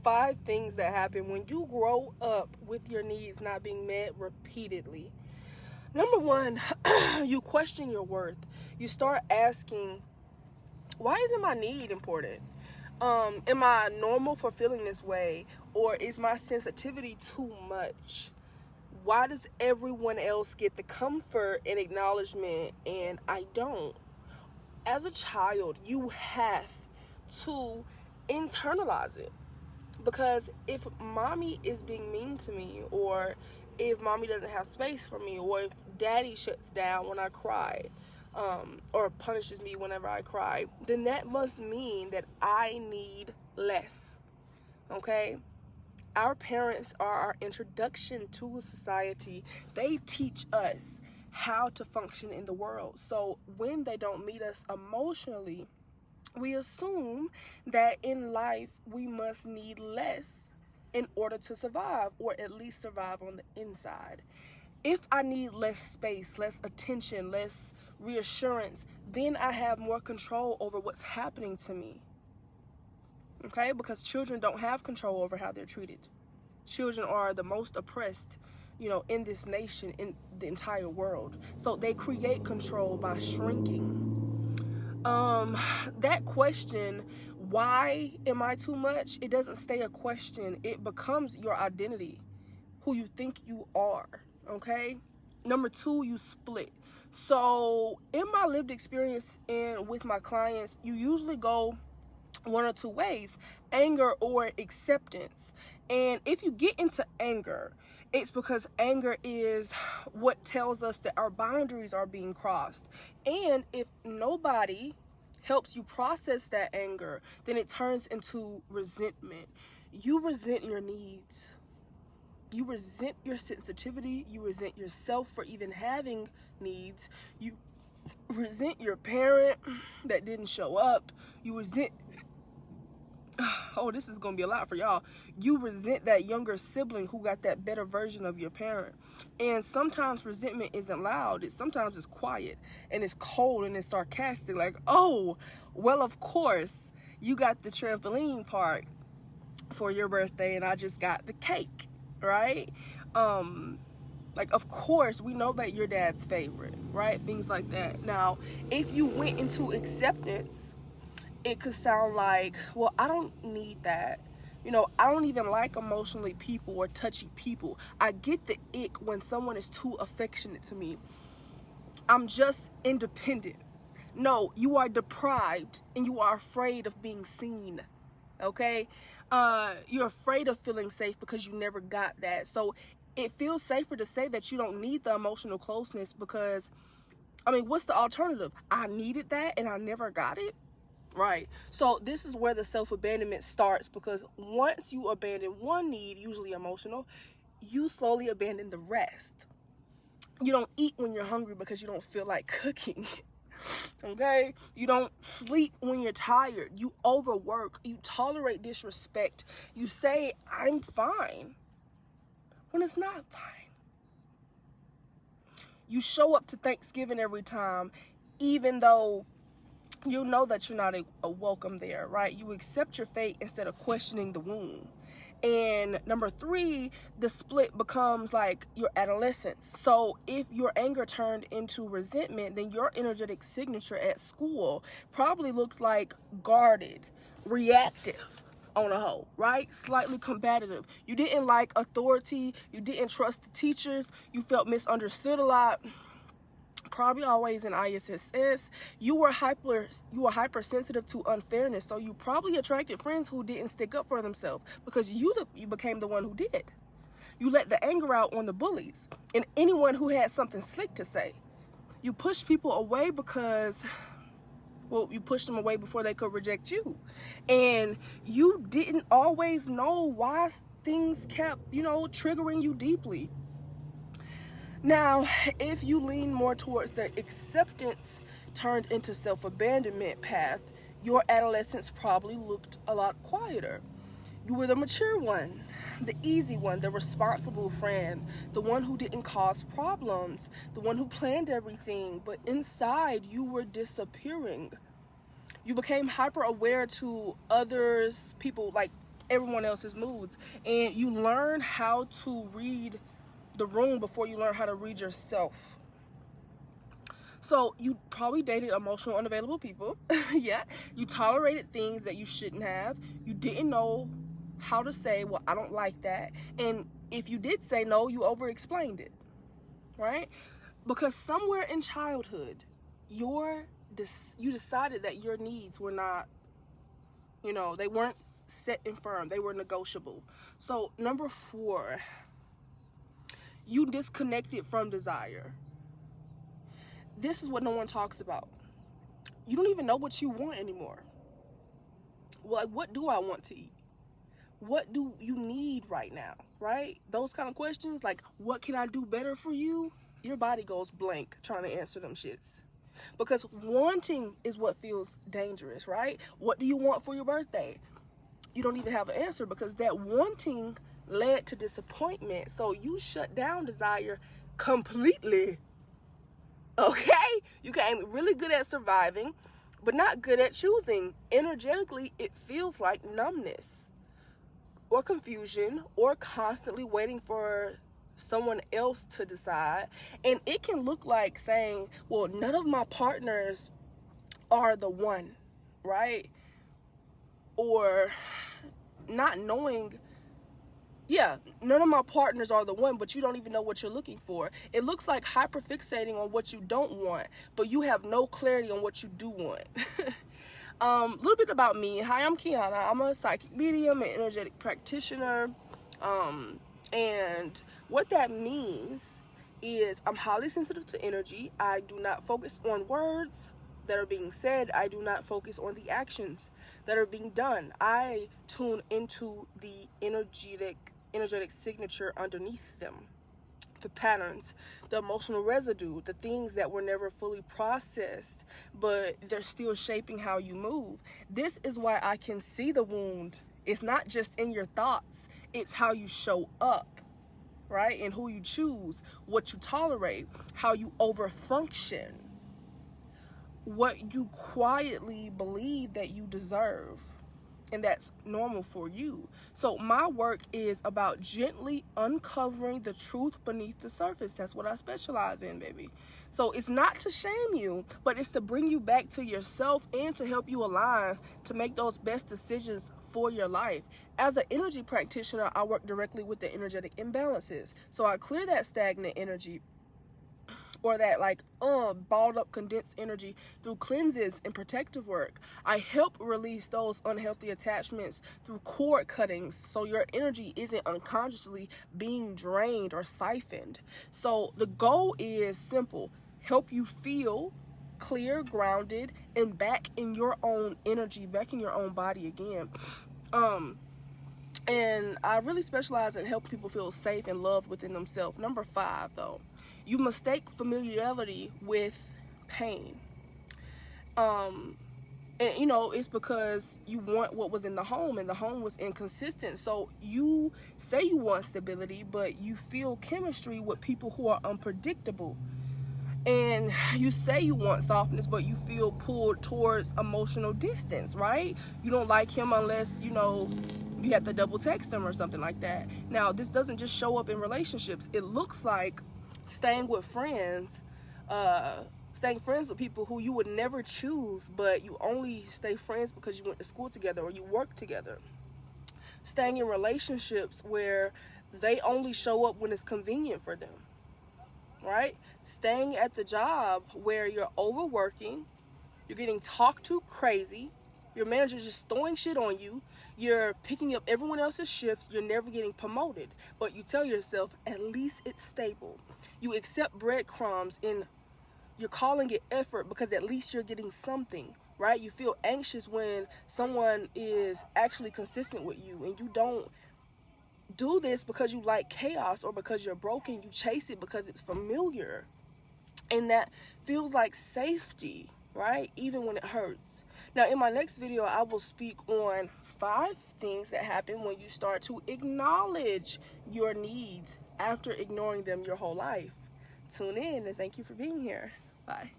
5 things that happen when you grow up with your needs not being met repeatedly. Number 1, you question your worth. You start asking, why isn't my need important? Am I normal for feeling this way? Or is my sensitivity too much? Why does everyone else get the comfort and acknowledgement and I don't? As a child, you have to internalize it. Because if mommy is being mean to me, or if mommy doesn't have space for me, or if daddy shuts down when I cry, or punishes me whenever I cry, then that must mean that I need less. Okay? Our parents are our introduction to society. They teach us how to function in the world. So when they don't meet us emotionally, we assume that in life we must need less in order to survive, or at least survive on the inside. If I need less space, less attention, less reassurance, then I have more control over what's happening to me. Okay? Because children don't have control over how they're treated. Children are the most oppressed, in this nation, in the entire world. So they create control by shrinking. That question, why am I too much? It doesn't stay a question. It becomes your identity, who you think you are, okay? Number 2, you split. So in my lived experience and with my clients, you usually go one or two ways: anger or acceptance. And if you get into anger, it's because anger is what tells us that our boundaries are being crossed. And if nobody helps you process that anger, then it turns into resentment. You resent your needs. You resent your sensitivity. You resent yourself for even having needs. You resent your parent that didn't show up. You resent, oh, this is gonna be a lot for y'all. You resent that younger sibling who got that better version of your parent. And sometimes resentment isn't loud. Sometimes it's quiet and it's cold and it's sarcastic. Like, oh, well, of course you got the trampoline park for your birthday and I just got the cake, right? Like, of course, we know that you're dad's favorite, right? Things like that. Now, if you went into acceptance, it could sound like, well, I don't need that. I don't even like emotionally people or touchy people. I get the ick when someone is too affectionate to me. I'm just independent. No, you are deprived and you are afraid of being seen. Okay? You're afraid of feeling safe because you never got that. So it feels safer to say that you don't need the emotional closeness because, what's the alternative? I needed that and I never got it. Right. So this is where the self-abandonment starts, because once you abandon one need, usually emotional, you slowly abandon the rest. You don't eat when you're hungry because you don't feel like cooking. Okay? You don't sleep when you're tired. You overwork. You tolerate disrespect. You say, I'm fine, when it's not fine. You show up to Thanksgiving every time, even though you know that you're not a welcome there, right? You accept your fate instead of questioning the wound. And number 3, the split becomes like your adolescence. So if your anger turned into resentment, then your energetic signature at school probably looked like guarded, reactive on a whole, right? Slightly combative. You didn't like authority. You didn't trust the teachers. You felt misunderstood a lot. Probably always in ISSS. You were hypersensitive to unfairness, so you probably attracted friends who didn't stick up for themselves because you became the one who did. You let the anger out on the bullies and anyone who had something slick to say. You pushed people away because, well, you pushed them away before they could reject you. And you didn't always know why things kept, triggering you deeply. Now, if you lean more towards the acceptance turned into self-abandonment path, your adolescence probably looked a lot quieter. You were the mature one, the easy one, the responsible friend, the one who didn't cause problems, the one who planned everything, but inside you were disappearing. You became hyper aware to others, people like everyone else's moods, and you learn how to read the room before you learn how to read yourself. So you probably dated emotional unavailable people. Yeah, you tolerated things that you shouldn't have. You didn't know how to say, well, I don't like that. And if you did say no, you over explained it, right? Because somewhere in childhood, you decided that your needs were not, they weren't set and firm, they were negotiable. So number 4, you disconnected from desire. This is what no one talks about. You don't even know what you want anymore. Well, like, what do I want to eat? What do you need right now, right? Those kind of questions, like, what can I do better for you? Your body goes blank trying to answer them shits. Because wanting is what feels dangerous, right? What do you want for your birthday? You don't even have an answer because that wanting led to disappointment. So you shut down desire completely. Okay? You became really good at surviving, but not good at choosing. Energetically, it feels like numbness or confusion or constantly waiting for someone else to decide. And it can look like saying, well, none of my partners are the one, right? Or not knowing, none of my partners are the one, but you don't even know what you're looking for. It looks like hyperfixating on what you don't want, but you have no clarity on what you do want. A little bit about me. Hi, I'm Kiana. I'm a psychic medium and energetic practitioner. And what that means is I'm highly sensitive to energy. I do not focus on words that are being said. I do not focus on the actions that are being done. I tune into the energetic signature underneath them, the patterns, the emotional residue, the things that were never fully processed, but they're still shaping how you move. This is why I can see the wound. It's not just in your thoughts, it's how you show up, right? And who you choose, what you tolerate, how you overfunction, what you quietly believe that you deserve, and that's normal for you. So my work is about gently uncovering the truth beneath the surface. That's what I specialize in, baby. So it's not to shame you, but it's to bring you back to yourself and to help you align to make those best decisions for your life. As an energy practitioner, I work directly with the energetic imbalances. So I clear that stagnant energy or that balled up condensed energy through cleanses and protective work. I help release those unhealthy attachments through cord cuttings so your energy isn't unconsciously being drained or siphoned. So the goal is simple: help you feel clear, grounded, and back in your own energy, back in your own body again. And I really specialize in helping people feel safe and loved within themselves. Number 5, though, you mistake familiarity with pain. And it's because you want what was in the home, and the home was inconsistent. So you say you want stability, but you feel chemistry with people who are unpredictable. And you say you want softness, but you feel pulled towards emotional distance, right? You don't like him unless, you have to double text him or something like that. Now, this doesn't just show up in relationships. It looks like staying friends with people who you would never choose, but you only stay friends because you went to school together or you work together. Staying in relationships where they only show up when it's convenient for them, right? Staying at the job where you're overworking, you're getting talked to crazy, your manager's just throwing shit on you, you're picking up everyone else's shifts, you're never getting promoted, but you tell yourself, at least it's stable. You accept breadcrumbs and you're calling it effort because at least you're getting something, right? You feel anxious when someone is actually consistent with you, and you don't do this because you like chaos or because you're broken. You chase it because it's familiar, and that feels like safety, right? Even when it hurts. Now, in my next video, I will speak on 5 things that happen when you start to acknowledge your needs after ignoring them your whole life. Tune in, and thank you for being here. Bye.